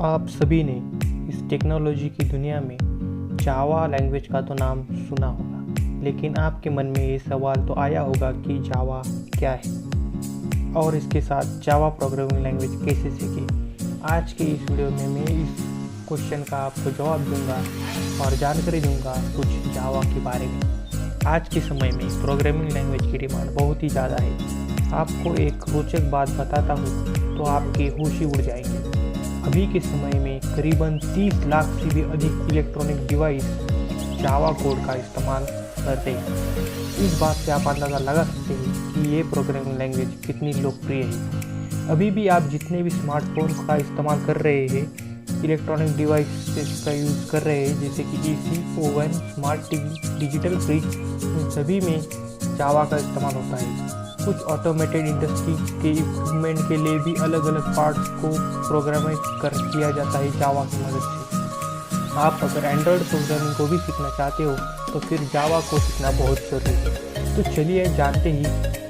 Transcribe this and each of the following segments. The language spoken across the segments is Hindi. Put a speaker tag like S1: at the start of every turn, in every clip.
S1: आप सभी ने इस टेक्नोलॉजी की दुनिया में जावा लैंग्वेज का तो नाम सुना होगा, लेकिन आपके मन में ये सवाल तो आया होगा कि जावा क्या है और इसके साथ जावा प्रोग्रामिंग लैंग्वेज कैसे सीखें। आज के इस वीडियो में मैं इस क्वेश्चन का आपको जवाब दूंगा और जानकारी दूंगा कुछ जावा के बारे में। आज के समय में प्रोग्रामिंग लैंग्वेज की डिमांड बहुत ही ज़्यादा है। आपको एक रोचक बात बताता हूँ तो आपके होश ही उड़ जाएंगे। अभी के समय में करीबन 30 लाख से भी अधिक इलेक्ट्रॉनिक डिवाइस जावा कोड का इस्तेमाल करते हैं। इस बात से आप अंदाज़ा लगा सकते हैं कि ये प्रोग्रामिंग लैंग्वेज कितनी लोकप्रिय है। अभी भी आप जितने भी स्मार्टफोन का इस्तेमाल कर रहे हैं, इलेक्ट्रॉनिक डिवाइसेस का यूज़ कर रहे हैं, जैसे कि AC, oven, smart TV, digital fridge, इन सभी में जावा का इस्तेमाल होता है। कुछ ऑटोमेटेड इंडस्ट्री के इक्विपमेंट के लिए भी अलग अलग पार्ट्स को प्रोग्राम किया जाता है जावा की मदद से। आप अगर एंड्रॉयड प्रोग्रामिंग को भी सीखना चाहते हो तो फिर जावा को सीखना बहुत ज़रूरी है। तो चलिए जानते ही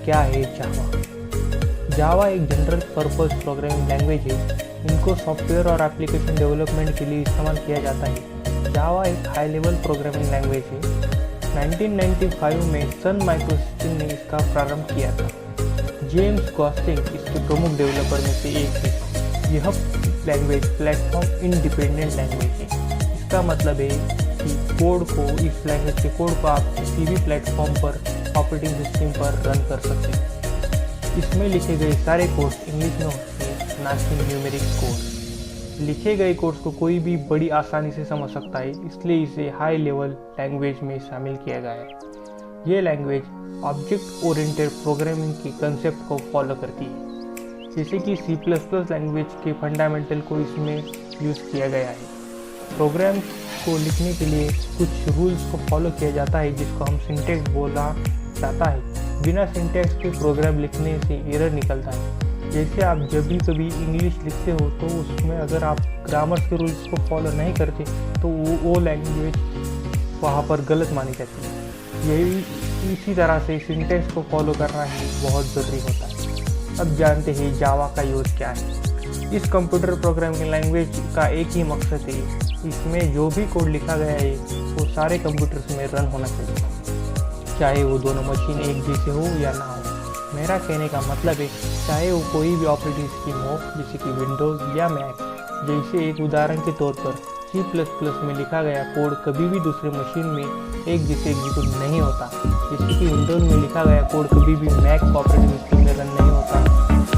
S1: क्या है जावा। जावा एक जनरल पर्पस प्रोग्रामिंग लैंग्वेज है। इनको सॉफ्टवेयर और एप्लीकेशन डेवलपमेंट के लिए इस्तेमाल किया जाता है। जावा एक हाई लेवल प्रोग्रामिंग लैंग्वेज है। 1995 में सन माइक्रोसिस्टम ने इसका प्रारंभ किया था। जेम्स गॉस्लिंग इसके प्रमुख डेवलपर में से एक है। यह लैंग्वेज प्लेटफॉर्म इंडिपेंडेंट लैंग्वेज है। इसका मतलब है कि इस लैंग्वेज के कोड को आप किसी भी प्लेटफॉर्म पर, ऑपरेटिंग सिस्टम पर रन कर सकते हैं। इसमें लिखे गए सारे कोड्स इंग्लिश में होते हैं, ना कि न्यूमेरिक कोड। लिखे गए कोड्स को कोई भी बड़ी आसानी से समझ सकता है, इसलिए इसे हाई लेवल लैंग्वेज में शामिल किया गया है। ये लैंग्वेज ऑब्जेक्ट ओरिएंटेड प्रोग्रामिंग के कंसेप्ट को फॉलो करती है, जैसे कि C++ लैंग्वेज के फंडामेंटल को इसमें यूज़ किया गया है। प्रोग्राम को लिखने के लिए कुछ रूल्स को फॉलो किया जाता है, जिसको हम सिंटैक्स बोला जाता है। बिना सिंटैक्स के प्रोग्राम लिखने से एरर निकलता है। जैसे आप जब भी कभी इंग्लिश लिखते हो तो उसमें अगर आप ग्रामर के रूल्स को फॉलो नहीं करते तो वो लैंग्वेज वहाँ पर गलत मानी जाती है। यही इसी तरह से सिंटेक्स को फॉलो करना ही बहुत ज़रूरी होता है। अब जानते हैं जावा का यूज़ क्या है। इस कंप्यूटर प्रोग्रामिंग लैंग्वेज का एक ही मकसद है, इसमें जो भी कोड लिखा गया है वो सारे कंप्यूटर्स में रन होना चाहिए, चाहे वो दोनों मशीन एक जैसे हो या ना हो। मेरा कहने का मतलब है चाहे वो कोई भी ऑपरेटिंग सिस्टम हो, जैसे कि विंडोज़ या मैक। जैसे एक उदाहरण के तौर पर C++ में लिखा गया कोड कभी भी दूसरे मशीन में एक जैसे एग्जीक्यूट नहीं होता। जैसे कि विंडोज़ में लिखा गया कोड कभी भी मैक ऑपरेटिंग सिस्टम में रन नहीं होता,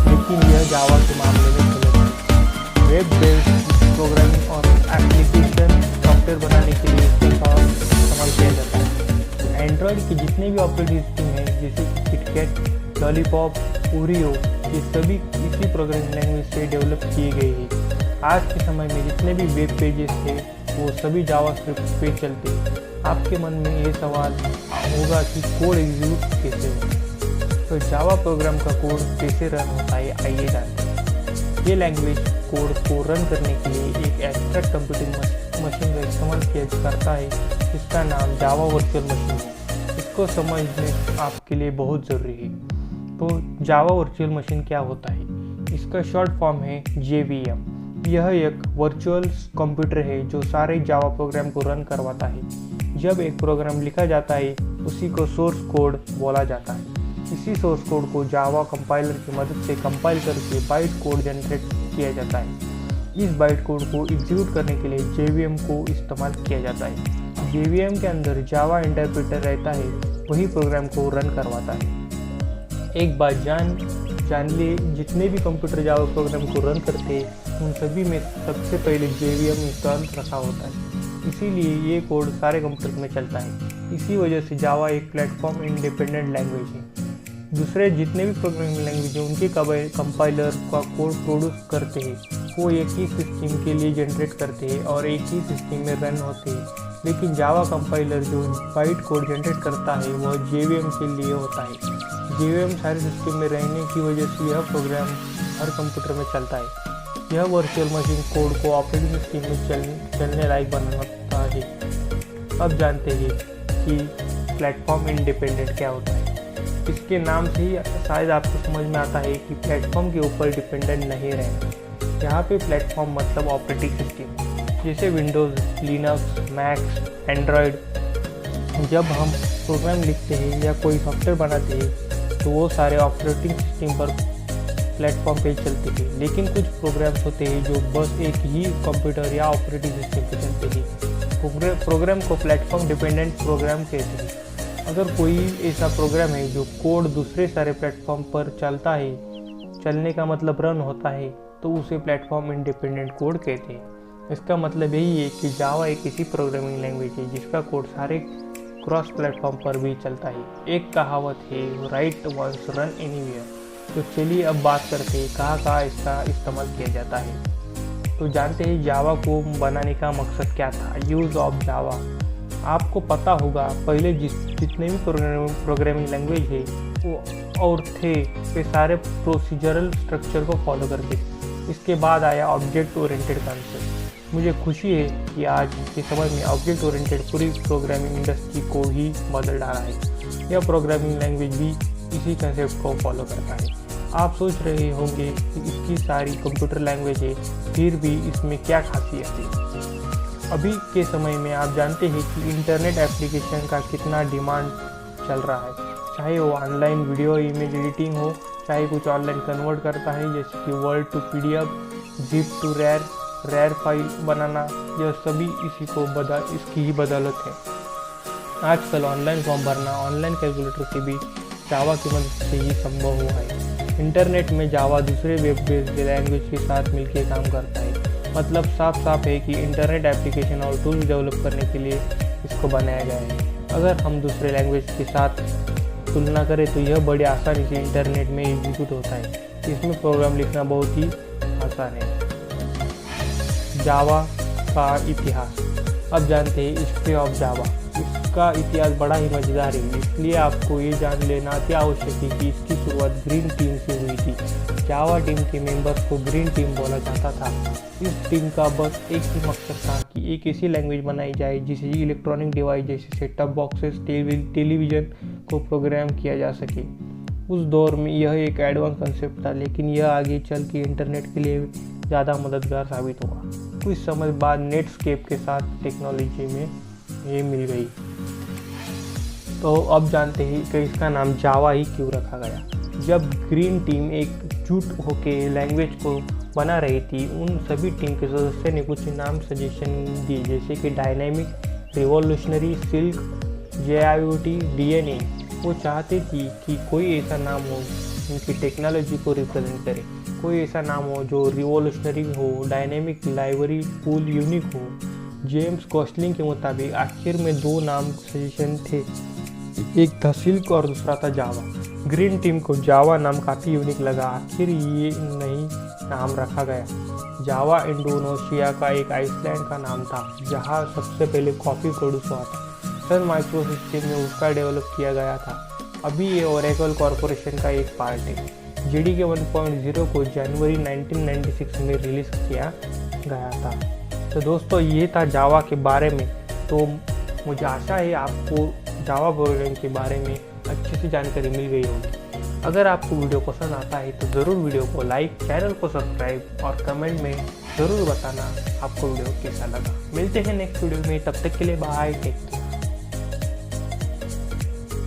S1: लेकिन यह जावा के मामले में गलत है। वेब बेस्ड प्रोग्रामिंग और एप्लीकेशन सॉफ्टवेयर बनाने के लिए इसका इस्तेमाल किया जाता है। एंड्रॉयड के जितने भी ऑपरेटिंग सिस्टम हैं, जैसे कि किटकैट, लॉलीपॉप, ओरियो, ये सभी इसी प्रोग्रामिंग लैंग्वेज से डेवलप किए गए हैं। आज के समय में जितने भी वेब पेजेस थे वो सभी जावास्क्रिप्ट पे चलते हैं। आपके मन में ये सवाल होगा कि कोड एग्जीक्यूट कैसे हो, तो जावा प्रोग्राम का कोड कैसे रन होता है, आइए जानते हैं। ये लैंग्वेज कोड को रन करने के लिए एक एब्स्ट्रैक्ट कंप्यूटिंग मशीन का इस्तेमाल किया करता है, जिसका नाम जावा वर्चुअल मशीन है। इसको समझना आपके लिए बहुत ज़रूरी है। तो जावा वर्चुअल मशीन क्या होता है? इसका शॉर्ट फॉर्म है JVM। यह एक वर्चुअल कंप्यूटर है जो सारे जावा प्रोग्राम को रन करवाता है। जब एक प्रोग्राम लिखा जाता है उसी को सोर्स कोड बोला जाता है। इसी सोर्स कोड को जावा कंपाइलर की मदद से कंपाइल करके बाइट कोड जनरेट किया जाता है। इस बाइट कोड को एग्जीक्यूट करने के लिए JVM को इस्तेमाल किया जाता है। JVM के अंदर जावा इंटरप्रेटर रहता है, वही प्रोग्राम को रन करवाता है। एक बात जान लिए, जितने भी कंप्यूटर जावा प्रोग्राम को रन करते हैं उन सभी में सबसे पहले JVM इंस्टॉल रखा होता है, इसीलिए ये कोड सारे कंप्यूटर में चलता है। इसी वजह से जावा एक प्लेटफॉर्म इंडिपेंडेंट लैंग्वेज है। दूसरे जितने भी प्रोग्रामिंग लैंग्वेज हैं उनके कंपाइलर का कोड प्रोड्यूस करते हैं, वो एक ही सिस्टम के लिए जनरेट करते हैं और एक ही सिस्टम में रन होते हैं। लेकिन जावा कंपाइलर जो बाइट कोड जनरेट करता है वह JVM के लिए होता है। JVM सारे सिस्टम में रहने की वजह से यह प्रोग्राम हर कंप्यूटर में चलता है। यह वर्चुअल मशीन कोड को ऑपरेटिंग सिस्टम में चलने लायक बनाता है। अब जानते हैं कि प्लेटफॉर्म इंडिपेंडेंट क्या होता है। इसके नाम से ही शायद आपको समझ में आता है कि प्लेटफॉर्म के ऊपर डिपेंडेंट नहीं रहना। यहाँ पे प्लेटफॉर्म मतलब ऑपरेटिंग सिस्टम, जैसे विंडोज़, लिनक्स, मैक्स, एंड्रॉयड। जब हम प्रोग्राम लिखते हैं या कोई सॉफ्टवेयर बनाते हैं तो वो सारे ऑपरेटिंग सिस्टम पर प्लेटफॉर्म पे चलते हैं, लेकिन कुछ प्रोग्राम्स होते हैं जो बस एक ही कंप्यूटर या ऑपरेटिंग सिस्टम पे चलते हैं। प्रोग्राम को प्लेटफॉर्म डिपेंडेंट प्रोग्राम कहते हैं। अगर कोई ऐसा प्रोग्राम है जो कोड दूसरे सारे प्लेटफॉर्म पर चलता है, चलने का मतलब रन होता है, तो उसे प्लेटफॉर्म इंडिपेंडेंट कोड कहते हैं। इसका मतलब यही है कि जावा एक ऐसी प्रोग्रामिंग लैंग्वेज है जिसका कोड सारे क्रॉस प्लेटफॉर्म पर भी चलता है। एक कहावत है, राइट वंस रन एनीवेयर। तो चलिए अब बात करते हैं कहाँ इसका इस्तेमाल किया जाता है। तो जानते हैं जावा को बनाने का मकसद क्या था। यूज़ ऑफ जावा, आपको पता होगा पहले जितने भी प्रोग्रामिंग लैंग्वेज है वो और थे वे सारे प्रोसीजरल स्ट्रक्चर को फॉलो करते। इसके बाद आया ऑब्जेक्ट ओरिएंटेड कॉन्सेप्ट। मुझे खुशी है कि आज के समय में ऑब्जेक्ट ओरिएंटेड पूरी प्रोग्रामिंग इंडस्ट्री को ही बदल डाला है। यह प्रोग्रामिंग लैंग्वेज भी इसी कंसेप्ट को फॉलो करता है। आप सोच रहे होंगे कि इसकी सारी कंप्यूटर लैंग्वेज है, फिर भी इसमें क्या खासियत है। अभी के समय में आप जानते हैं कि इंटरनेट एप्लीकेशन का कितना डिमांड चल रहा है, चाहे वो ऑनलाइन वीडियो इमेज एडिटिंग हो, चाहे कुछ ऑनलाइन कन्वर्ट करता है जैसे कि Word to PDF, zip to RAR file बनाना, यह सभी इसकी ही बदौलत है। आजकल ऑनलाइन फॉर्म भरना ऑनलाइन कैलकुलेटर से भी जावा की मदद से ही संभव हुआ है। इंटरनेट में जावा दूसरे वेब बेस्ड लैंग्वेज के साथ मिलकर काम करता है। मतलब साफ है कि इंटरनेट एप्लीकेशन और टूल्स डेवलप करने के लिए इसको बनाया गया है। अगर हम दूसरे लैंग्वेज के साथ तुलना करें तो यह बड़ी आसानी से इंटरनेट में एग्जीक्यूट होता है। इसमें प्रोग्राम लिखना बहुत ही आसान है। जावा का इतिहास, अब जानते हैं हिस्ट्री ऑफ जावा। इसका इतिहास बड़ा ही मज़ेदार है, इसलिए आपको ये जान लेना अति आवश्यक है कि इसकी शुरुआत ग्रीन टीम से हुई थी। जावा टीम के मेंबर्स को ग्रीन टीम बोला जाता था। इस टीम का बस एक ही मकसद था कि एक ऐसी लैंग्वेज बनाई जाए जिसे इलेक्ट्रॉनिक डिवाइस जैसे सेट टॉप बॉक्सेस, टेलीविज़न को प्रोग्राम किया जा सके। उस दौर में यह एक एडवांस कंसेप्ट था, लेकिन यह आगे चल के इंटरनेट के लिए ज़्यादा मददगार साबित हुआ। कुछ समय बाद नेटस्केप के साथ टेक्नोलॉजी में ये मिल गई। तो अब जानते हैं कि इसका नाम जावा ही क्यों रखा गया। जब ग्रीन टीम एकजुट होकर लैंग्वेज को बना रही थी, उन सभी टीम के सदस्यों ने कुछ नाम सजेशन दिए, जैसे कि dynamic, revolutionary, silk, JIOT, DNA। वो चाहते थी कि कोई ऐसा नाम हो उनकी टेक्नोलॉजी को रिप्रेजेंट करे, कोई ऐसा नाम हो जो रिवॉल्यूशनरी हो, डायनेमिक, लाइब्रेरी पूल यूनिक हो। जेम्स गॉसलिंग के मुताबिक आखिर में दो नाम सजेशन थे, एक था सिल्क और दूसरा था जावा। ग्रीन टीम को जावा नाम काफ़ी यूनिक लगा, आखिर ये नई नाम रखा गया। जावा इंडोनेशिया का एक आइसलैंड का नाम था जहाँ सबसे पहले कॉफ़ी प्रोड्यूस हुआ था। सन माइक्रोसिस्टम में उसका डेवलप किया गया था। अभी ये ओरेकल कॉरपोरेशन का एक पार्ट है। JDK 1.0 को जनवरी 1996 में रिलीज़ किया गया था। तो दोस्तों ये था जावा के बारे में। तो मुझे आशा है आपको जावा प्रोग्रामिंग के बारे में अच्छी सी जानकारी मिल गई होगी। अगर आपको वीडियो पसंद आता है तो ज़रूर वीडियो को लाइक, चैनल को सब्सक्राइब और कमेंट में ज़रूर बताना आपको वीडियो कैसा लगा। मिलते हैं नेक्स्ट वीडियो में, तब तक के लिए बाय, टेक केयर।